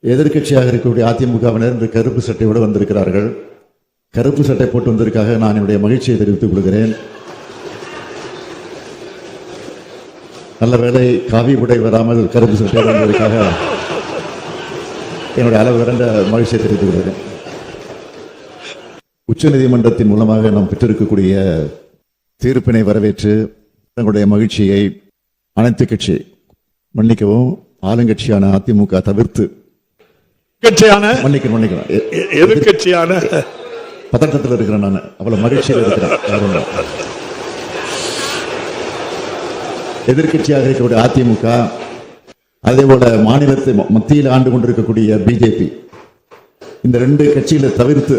எதிர்க்கட்சியாக இருக்கக்கூடிய அதிமுகவினர் இன்று கருப்பு சட்டையோடு வந்திருக்கிறார்கள். கருப்பு சட்டை போட்டு வந்ததற்காக நான் என்னுடைய மகிழ்ச்சியை தெரிவித்துக் கொள்கிறேன். நல்ல வேளை காவி உடை வராமல் கருப்பு சட்டை வந்ததற்காக என்னுடைய அளவு விரண்ட மகிழ்ச்சியை தெரிவித்துக் கொள்கிறேன். உச்சநீதிமன்றத்தின் மூலமாக நாம் பெற்றிருக்கக்கூடிய தீர்ப்பினை வரவேற்று தங்களுடைய மகிழ்ச்சியை அனைத்து கட்சி மன்னிக்கவும் ஆளுங்கட்சியான அதிமுக தவிர்த்து மன்னிக்கணும் எதிர்கட்சியான பதட்டத்தில் இருக்கிறேன். நான் அவ்வளவு மகிழ்ச்சியில் இருக்கிறேன். எதிர்கட்சியாக இருக்கக்கூடிய அதிமுக, அதே போல மாநிலத்தை மத்தியில் ஆண்டு கொண்டிருக்கக்கூடிய பிஜேபி, இந்த ரெண்டு கட்சிகளை தவிர்த்து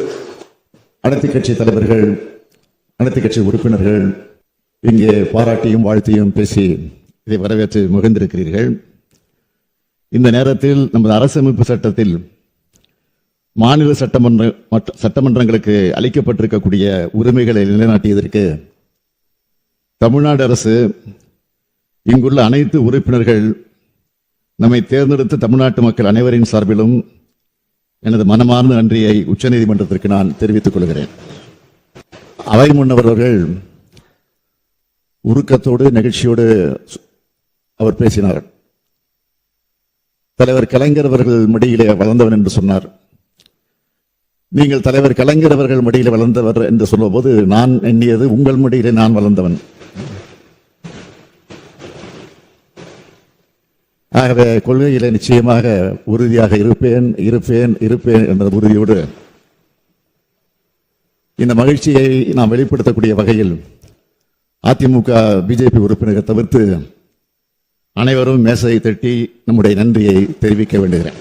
அனைத்து கட்சி தலைவர்கள், அனைத்து கட்சி உறுப்பினர்கள் இங்கே பாராட்டியும் வாழ்த்தியும் பேசி இதை வரவேற்று மகிழ்ந்திருக்கிறீர்கள். இந்த நேரத்தில் நமது அரசமைப்பு சட்டத்தில் மாநில சட்டமன்றங்களுக்கு அளிக்கப்பட்டிருக்கக்கூடிய உரிமைகளை நிலைநாட்டியதற்கு தமிழ்நாடு அரசு இங்குள்ள அனைத்து உறுப்பினர்கள் நம்மை தேர்ந்தெடுத்த தமிழ்நாட்டு மக்கள் அனைவரின் சார்பிலும் எனது மனமார்ந்த நன்றியை உச்சநீதிமன்றத்திற்கு நான் தெரிவித்துக் கொள்கிறேன். அவை முன்னவர்கள் உருக்கத்தோடு நெகிழ்ச்சியோடு அவர் பேசினார். தலைவர் கலைஞர் அவர்கள் மடியிலே வளர்ந்தவன் என்று சொன்னார். நீங்கள் தலைவர் கலைஞர் அவர்கள் மடியிலே வளர்ந்தவர் என்று சொல்லும்போது நான் எண்ணியது உங்கள் மடியிலே நான் வளர்ந்தவன். ஆகவே கொள்கையிலே நிச்சயமாக உறுதியாக இருப்பேன் இருப்பேன் இருப்பேன் என்ற உறுதியோடு இந்த மகிழ்ச்சியை நாம் வெளிப்படுத்தக்கூடிய வகையில் அதிமுக பிஜேபி உறுப்பினர்கள் தவிர்த்து அனைவரும் மேசையை தட்டி நம்முடைய நன்றியை தெரிவிக்க வேண்டுகிறேன்.